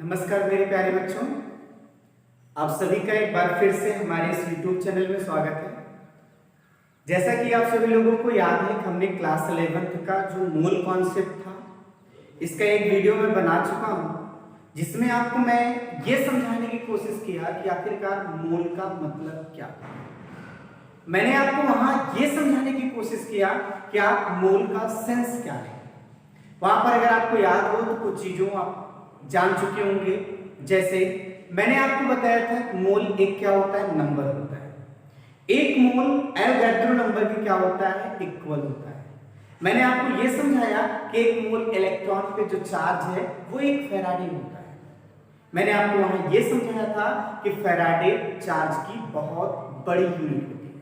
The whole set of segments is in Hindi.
नमस्कार मेरे प्यारे बच्चों, आप सभी का एक बार फिर से हमारे इस YouTube चैनल में स्वागत है। जैसा कि आप सभी लोगों को याद है कि हमने क्लास 11th का जो मूल कॉन्सेप्ट था इसका एक वीडियो मैं बना चुका हूं, जिसमें आपको मैं ये समझाने की कोशिश किया कि आखिरकार मूल का मतलब क्या है। मैंने आपको वहां ये समझाने की कोशिश किया कि आप मूल का सेंस क्या है। वहां पर अगर आपको याद हो तो कुछ चीजों आप जान चुके होंगे। जैसे मैंने आपको बताया था मूल एक क्या होता है, नंबर होता है। एक मूल एवोगैड्रो नंबर की क्या होता है, इक्वल होता है। मैंने आपको यह समझाया कि एक मूल इलेक्ट्रॉन पे जो चार्ज है वो एक फैराडे होता है। मैंने आपको वहां यह समझाया था कि फैराडे चार्ज की बहुत बड़ी यूनिट होती है।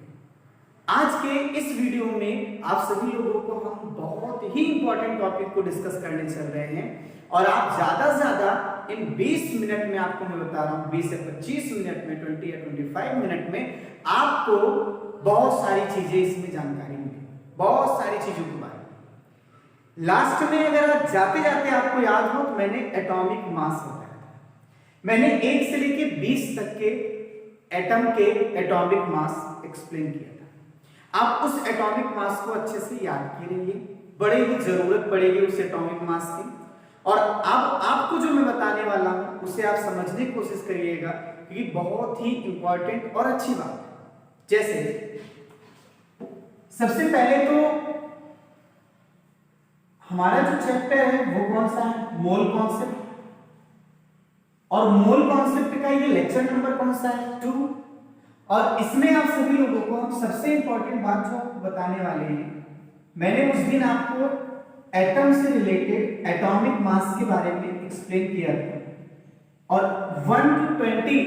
आज के इस वीडियो में आप सभी लोगों को हम बहुत ही इंपॉर्टेंट टॉपिक को डिस्कस करने चल रहे हैं और आप ज्यादा से ज्यादा इन 20 मिनट में, आपको मैं बता रहा हूं 20 से 25 मिनट में, 20 या 25 मिनट में आपको बहुत सारी चीजें इसमें जानकारी मिलेगी, बहुत सारी चीजों के बारे में। लास्ट में अगर आप जाते जाते आपको याद हो तो मैंने एटॉमिक मास बताया था। मैंने 1 से लेके 20 तक के एटम के एटॉमिक मास एक्सप्लेन किया था। आप उस एटॉमिक मास को अच्छे से याद किए रहिए, बड़े ही जरूरत पड़ेगी उस एटॉमिक मास की। और अब आपको जो मैं बताने वाला हूं उसे आप समझने की कोशिश करिएगा, क्योंकि बहुत ही इंपॉर्टेंट और अच्छी बात है। जैसे सबसे पहले तो हमारा जो चैप्टर है वो कौन सा है, मोल कॉन्सेप्ट। और मोल कॉन्सेप्ट का ये लेक्चर नंबर कौन सा है, 2। और इसमें आप सभी लोगों को हम सबसे इंपॉर्टेंट बात जो बताने वाले हैं, मैंने उस दिन आपको एटम से रिलेटेड एटॉमिक मास के बारे में एक्सप्लेन किया था और 1 to 20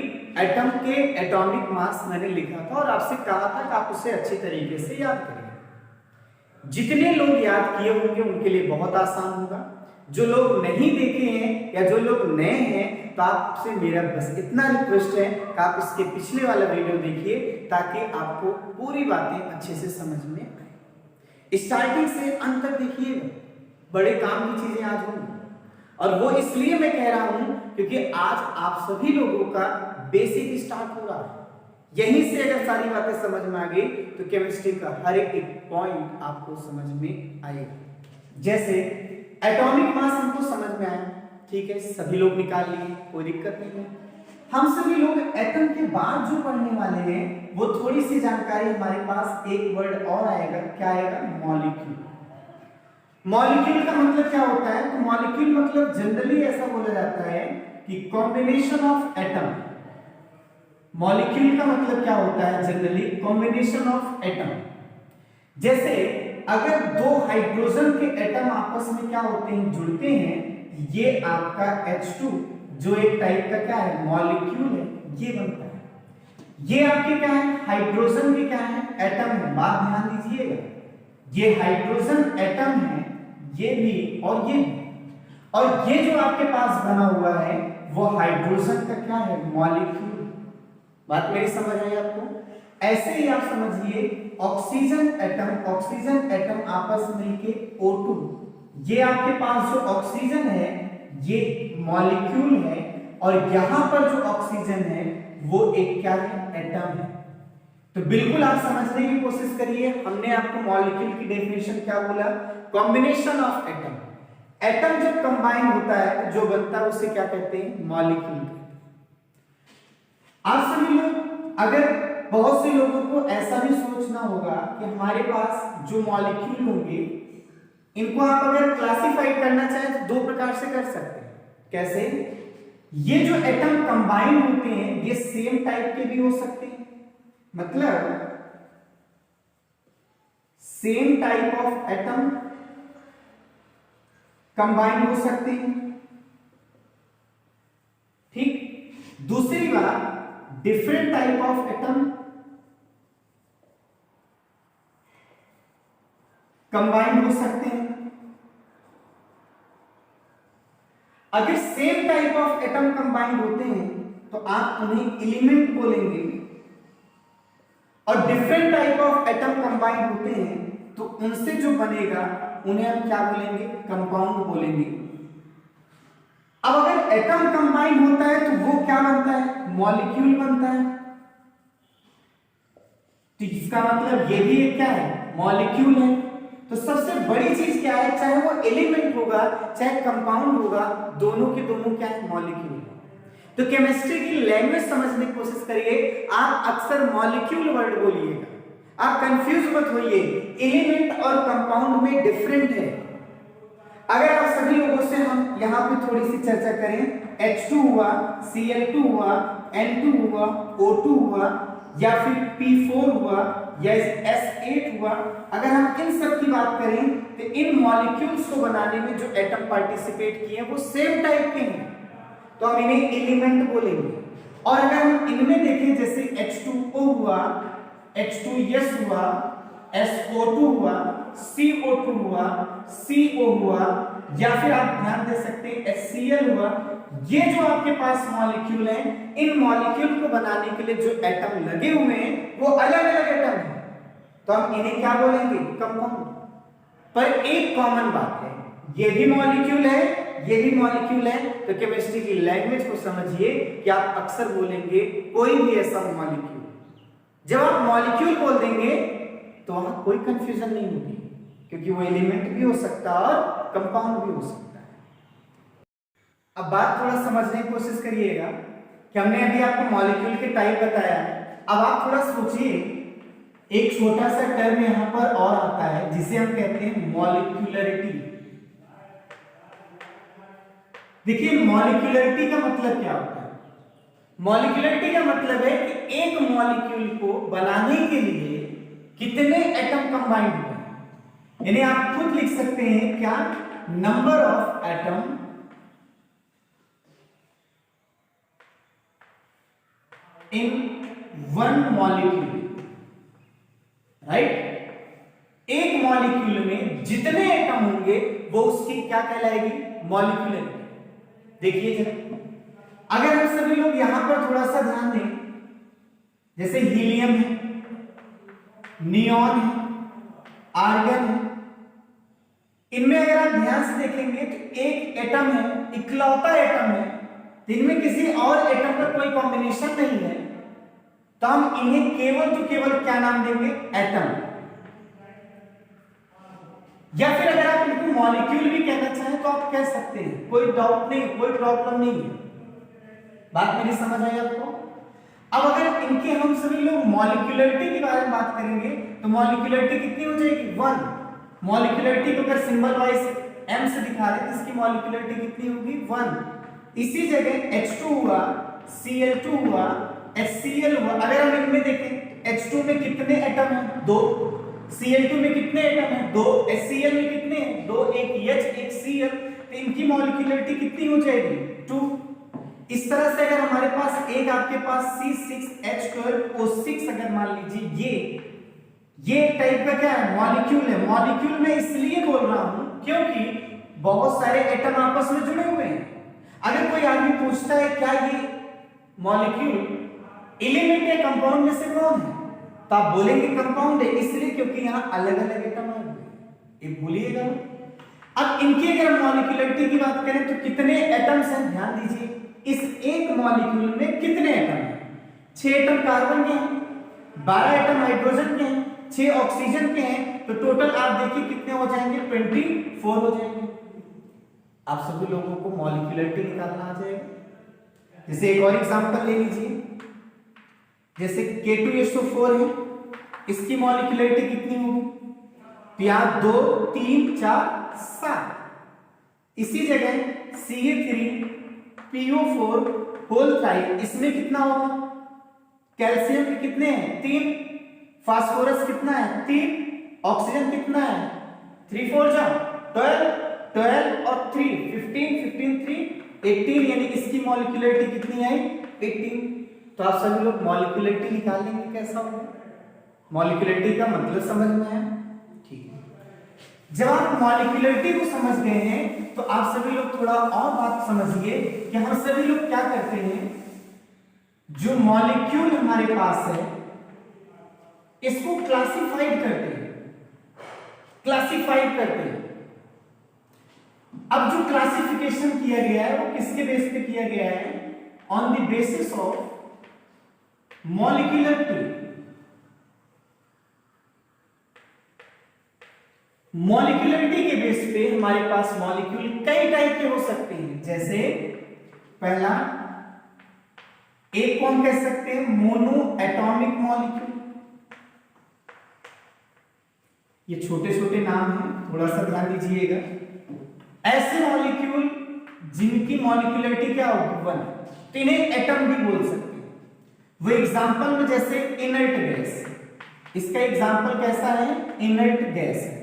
एटम के एटॉमिक मास मैंने लिखा था और आपसे कहा था कि आप उसे अच्छी तरीके से याद करिए। जितने लोग याद किए होंगे उनके लिए बहुत आसान होगा। जो लोग नहीं देखे हैं या जो लोग नए हैं तो आपसे मेरा बस इतना रिक्वेस्ट है कि आप इसके पिछले वाला वीडियो देखिए ताकि आपको पूरी बातें अच्छे से समझ में आए। स्टार्टिंग से अंत तक देखिएगा, बड़े काम की चीजें आज होंगी। और वो इसलिए मैं कह रहा हूं क्योंकि आज आप सभी लोगों का बेसिक स्टार्ट हो रहा है। यहीं से अगर सारी बातें समझ में आ गई तो केमिस्ट्री का हर एक पॉइंट आपको समझ में आएगा। जैसे एटॉमिक मास हमको समझ में आया, ठीक है, सभी लोग निकाल लिए, कोई दिक्कत नहीं है। हम सभी लोग एटम के बाद जो पढ़ने वाले हैं वो थोड़ी सी जानकारी हमारे पास, एक वर्ड और आएगा, क्या आएगा, मॉलिक्यूल। मॉलिक्यूल का मतलब क्या होता है, तो मॉलिक्यूल मतलब जनरली ऐसा बोला जाता है कि कॉम्बिनेशन ऑफ एटम। मॉलिक्यूल का मतलब क्या होता है, जनरली कॉम्बिनेशन ऑफ एटम। जैसे अगर दो हाइड्रोजन के एटम आपस में क्या होते हैं, जुड़ते हैं, ये आपका H2 जो एक टाइप का क्या है, मॉलिक्यूल है, ये बनता है। ये आपके क्या है, हाइड्रोजन के क्या है, एटम है। बात ध्यान दीजिएगा, ये हाइड्रोजन एटम है, ये भी और ये भी। और ये जो आपके पास बना हुआ है वो हाइड्रोजन का क्या है, मॉलिक्यूल। बात मेरी समझ आई आपको? ऐसे ही आप समझिए ऑक्सीजन एटम आपस में मिलके O2, ये आपके पास जो ऑक्सीजन है ये मॉलिक्यूल है और यहां पर जो ऑक्सीजन है वो एक क्या है, एटम है। तो बिल्कुल आप समझने की कोशिश करिए। हमने आपको मॉलिक्यूल की डेफिनेशन क्या बोला, कॉम्बिनेशन ऑफ एटम। एटम जब कंबाइन होता है तो जो बनता है उसे क्या कहते हैं, मॉलिक्यूल कहते हैं। आप सभी लोग, अगर बहुत से लोगों को ऐसा भी सोचना होगा कि हमारे पास जो मॉलिक्यूल होंगे इनको आप अगर क्लासिफाई करना चाहें तो 2 प्रकार से कर सकते हैं। कैसे, ये जो एटम कंबाइन होते हैं ये सेम टाइप के भी हो सकते हैं, मतलब same type of atom combine हो सकते हैं, ठीक। दूसरी बात, different type of atom combine हो सकते हैं। अगर same type of atom combine होते हैं तो आप उन्हें एलिमेंट बोलेंगे, और different type of atom combine होते हैं तो उनसे जो बनेगा उन्हें हम क्या बोलेंगे, कंपाउंड बोलेंगे। अब अगर एटम कंबाइन होता है तो वो क्या बनता है, मॉलिक्यूल बनता है। तो इसका मतलब ये भी एक क्या है, मॉलिक्यूल है। तो सबसे बड़ी चीज क्या है, चाहे वो एलिमेंट होगा चाहे कंपाउंड होगा, दोनों के दोनों क्या है, मॉलिक्यूल है। तो केमिस्ट्री की लैंग्वेज समझने की कोशिश करिए। आप अक्सर मॉलिक्यूल वर्ड बोलिएगा, आप कंफ्यूज मत होइए, एलिमेंट और कंपाउंड में डिफरेंट है। अगर आप सभी लोगों से हम यहाँ पे थोड़ी सी चर्चा करें, H2 हुआ, Cl2 हुआ, N2 हुआ, O2 हुआ, या फिर P4 हुआ, या S8 हुआ, अगर हम इन सब की बात करें तो इन मॉलिक्यूल्स को बनाने में जो एटम पार्टिसिपेट किए वो सेम टाइप के हैं, तो हम इन्हें एलिमेंट बोलेंगे। और अगर हम इनमें देखें, जैसे H2O हुआ, H2S हुआ, SO2 हुआ, CO2 हुआ, CO हुआ, या फिर आप ध्यान दे सकते हैं HCl हुआ, ये जो आपके पास मॉलिक्यूल हैं, इन मॉलिक्यूल को बनाने के लिए जो एटम लगे हुए हैं वो अलग अलग एटम हैं, तो हम इन्हें क्या बोलेंगे, कंपाउंड। पर एक कॉमन बात है, ये भी मॉलिक्यूल है, ये भी मॉलिक्यूल है। तो केमिस्ट्री की लैंग्वेज को समझिए कि आप अक्सर बोलेंगे कोई भी ऐसा मॉलिक्यूल, जब आप मॉलिक्यूल बोल देंगे तो वहां कोई कंफ्यूजन नहीं होगी, क्योंकि वो एलिमेंट भी हो सकता है और कंपाउंड भी हो सकता है। अब बात थोड़ा समझने की कोशिश करिएगा कि हमने अभी आपको मॉलिक्यूल के टाइप बताया है। अब आप थोड़ा सोचिए, एक छोटा सा टर्म यहां पर और आता है जिसे हम कहते हैं मॉलिक्यूलरिटी। देखिए मॉलिक्यूलरिटी का मतलब क्या होता है, मॉलिक्यूलरिटी का मतलब है कि एक मॉलिक्यूल को बनाने के लिए कितने एटम कंबाइंड हुए हैं। यानी आप खुद लिख सकते हैं क्या, number of atom in one molecule, right. एक मॉलिक्यूल में जितने एटम होंगे वो उसकी क्या कहलाएगी, मॉलिक्यूलरिटी। देखिए जरा, अगर हम सभी लोग यहां पर थोड़ा सा ध्यान दें, जैसे हीलियम है, नियॉन है, आर्गन है, इनमें अगर आप ध्यान से देखेंगे तो एक एटम है, इकलौता एटम है, इनमें किसी और एटम का कोई कॉम्बिनेशन नहीं है, तो हम इन्हें केवल तो केवल क्या नाम देंगे, एटम। या फिर अगर आप इनको मॉलिक्यूल भी कहना चाहें तो आप कह सकते हैं, कोई डाउट नहीं, कोई प्रॉब्लम नहीं है। बात मेरी समझ आई आपको। अब अगर इनके हम सभी लोग मॉलिक्यूलरिटी के बारे में बात करेंगे तो मॉलिक्यूलरिटी कितनी हो जाएगी, 1। मॉलिक्यूलरिटी को अगर सिंबल वाइज m से दिखा रहे हैं तो इसकी मॉलिक्यूलरिटी कितनी होगी, 1। इसी जगह H2 हुआ, Cl2 हुआ, HCl हुआ, अगर हम इनमें देखें H2 में कितने एटम हैं, 2, Cl2 में कितने एटम हैं, 2, HCl में कितने हैं, 2, एक H एक Cl, तो इनकी मॉलिक्यूलरिटी कितनी हो जाएगी, 2। इस तरह से अगर हमारे पास एक आपके पास C6H12O6 अगर मान लीजिए ये टाइप का क्या है, मॉलिक्यूल है। मॉलिक्यूल में इसलिए बोल रहा हूं क्योंकि बहुत सारे एटम आपस में जुड़े हुए हैं। अगर कोई आदमी पूछता है क्या ये मॉलिक्यूल एलिमेंट या कंपाउंड में से कौन है, तो आप बोलेंगे कंपाउंड है, इसलिए क्योंकि यहां अलग अलग एटम आए हुए, ये भूलिएगा। अब इनकी अगर हम मॉलिक्यूलरिटी की बात करें तो कितने एटम्स हैं, ध्यान दीजिए, इस एक मॉलिक्यूल में कितने एटम हैं, 6 एटम कार्बन के हैं, 12 एटम हाइड्रोजन के हैं, 6 ऑक्सीजन के हैं, तो टोटल आप देखिए कितने हो जाएंगे, 24 हो जाएंगे। आप सभी लोगों को मॉलिक्यूलरिटी निकालना आ जाएगा। जैसे एक और एग्जांपल ले लीजिए, जैसे K2SO4 है, इसकी मॉलिक्यूलरिटी कितनी होगी, तो यहां 2 3 4 7। इसी जगह Ca3PO4 होल ट्राई, इसमें कितना होगा, कैल्शियम के कितने हैं, 3, फास्फोरस कितना है, 3, ऑक्सीजन कितना है, 3 4 जा 12 12 और 3 15 15 3 18, यानी इसकी मॉलिक्यूलरिटी कितनी आई, 18। तो आप सभी लोग मॉलिक्यूलरिटी निकाल लेंगे, कैसा होगा, मॉलिक्यूलरिटी का मतलब समझ में आया, ठीक है। जब आप मॉलिक्यूलरिटी को समझ गए हैं तो आप सभी लोग थोड़ा और बात समझिए कि हम सभी लोग क्या करते हैं, जो मॉलिक्यूल हमारे पास है इसको क्लासिफाइड करते हैं, अब जो क्लासिफिकेशन किया गया है वो किसके बेस पे किया गया है? On the basis of molecularity. Molecularity के बेस पे हमारे पास मॉलिक्यूल कई टाइप के हो सकते हैं। जैसे पहला, एक को हम कह सकते हैं मोनो एटॉमिक मॉलिक्यूल। ये छोटे छोटे नाम हैं, थोड़ा सा ध्यान दीजिएगा। ऐसे मॉलिक्यूल जिनकी मॉलिक्यूलरिटी क्या होगी? 1, तो इन्हें एटम भी बोल सकते हैं। वो एग्जांपल में जैसे इनर्ट गैस, इसका एग्जांपल कैसा है? इनर्ट गैस है।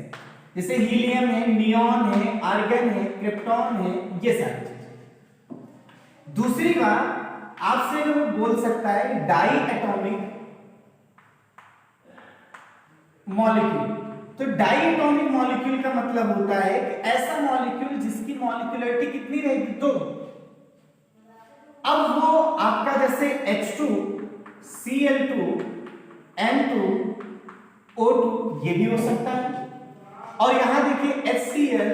जैसे हीलियम है, नियॉन है, आर्गन है, क्रिप्टॉन है, ये सारी चीजें। दूसरी बात, आपसे वो बोल सकता है डाई एटॉमिक मॉलिक्यूल। तो डाई एटॉमिक मॉलिक्यूल का मतलब होता है कि ऐसा मॉलिक्यूल जिसकी मॉलिक्यूलरिटी कितनी रहेगी? 2। अब वो आपका जैसे H2, Cl2, N2, O2 ये भी हो सकता है। और यहां देखिए HCl,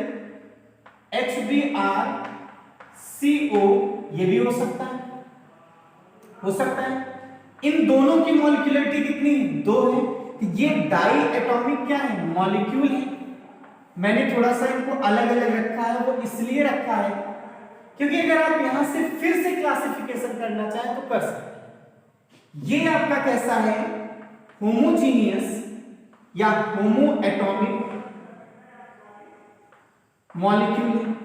HBr, CO ये भी हो सकता है, इन दोनों की मॉलिक्यूलरिटी कितनी है? 2 है। ये डाई एटॉमिक क्या है? मॉलिक्यूल है। मैंने थोड़ा सा इनको अलग अलग रखा है, वो इसलिए रखा है क्योंकि अगर आप यहां से फिर से क्लासिफिकेशन करना चाहें तो कर सकते। ये आपका कैसा है? होमोजीनियस या होमो एटॉमिक मॉलिक्यूल।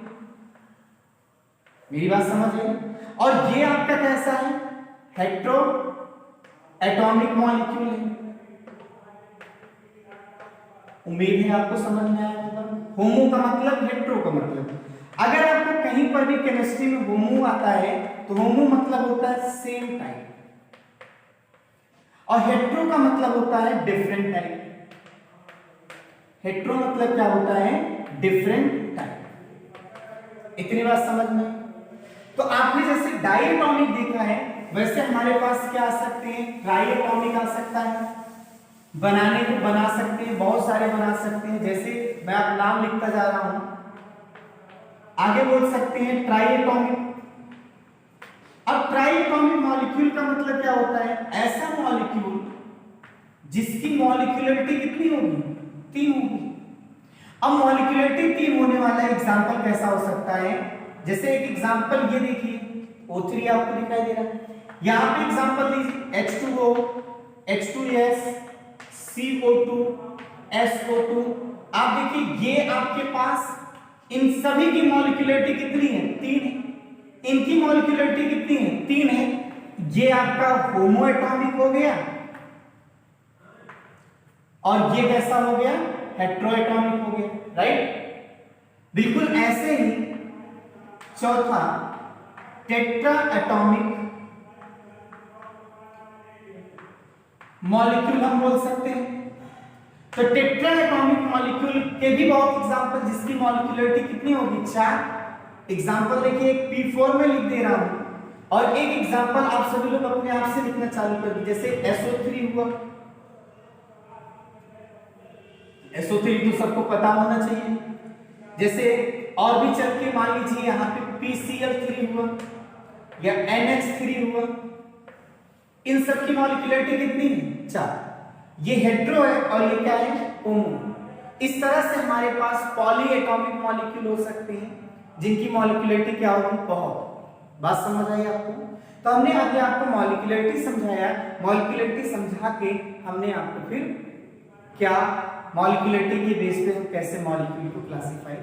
मेरी बात समझ रहे हैं? और ये आपका कैसा है? हेट्रो एटॉमिक मॉलिक्यूल है। उम्मीद है आपको समझ में आया होगा। होमो का मतलब, हेट्रो का मतलब। अगर आपको कहीं पर भी केमिस्ट्री में होमो आता है तो होमो मतलब होता है सेम टाइप, और हेट्रो का मतलब होता है डिफरेंट टाइप। हेट्रो मतलब क्या होता है? Different type. इतनी बात समझ में? तो आपने जैसे डाई एटॉमिक देखा है, वैसे हमारे पास क्या आ सकते हैं? ट्राई एटॉमिक आ सकता है। बनाने को बना सकते हैं, बहुत सारे बना सकते हैं। जैसे मैं आप नाम लिखता जा रहा हूं, आगे बोल सकते हैं ट्राई एटॉमिक। अब ट्राई एटॉमिक मॉलिक्यूल का मतलब क्या होता है? ऐसा मॉलिक्यूल जिसकी मॉलिक्यूलरिटी कितनी होगी? 3 होगी। अब मॉलिक्यूलरिटी 3 होने वाला एग्जांपल कैसा हो सकता है? जैसे एक एग्जांपल ये देखिए, O3 आपको दिखाई दे रहा है। यहां पे एग्जांपल दीजिए H2O, H2S, CO2, SO2। आप देखिए ये आपके पास इन सभी की मॉलिक्यूलरिटी कितनी है? 3 है। इनकी मॉलिक्यूलरिटी कितनी है? 3 है। ये आपका होमो एटॉमिक हो गया, और ये कैसा हो गया? हेट्रो एटॉमिक हो गया, राइट? बिल्कुल ऐसे ही चौथा, टेट्रा एटॉमिक मॉलिक्यूल हम बोल सकते हैं। तो टेट्रा एटॉमिक मॉलिक्यूल के भी बहुत एग्जांपल जिसकी मॉलिक्यूलरिटी कितनी होगी? 4। एग्जांपल देखिए, एक P4 में लिख दे रहा हूं, और एक एग्जांपल आप सभी लोग अपने आप से लिखना चालू कर दीजिए। जैसे SO3 हुआ, SO3 तो सबको पता होना चाहिए। जैसे और भी चल के मान लीजिए यहां पे PCl3 हुआ या NH3 हुआ, इन सब की मॉलिक्यूलरिटी कितनी है? 4। ये हेट्रो है और ये क्या है? होमो। इस तरह से हमारे पास पॉली एटॉमिक मॉलिक्यूल हो सकते हैं जिनकी मॉलिक्यूलरिटी क्या होगी? बहुत। बात समझ आई आपको? तो हमने आगे आपको मॉलिक्यूलरिटी समझाया। मॉलिक्यूलरिटी समझा के हमने आपको फिर क्या मॉलिक्यूलरिटी के बेस पे हम कैसे मॉलिक्यूल को क्लासिफाई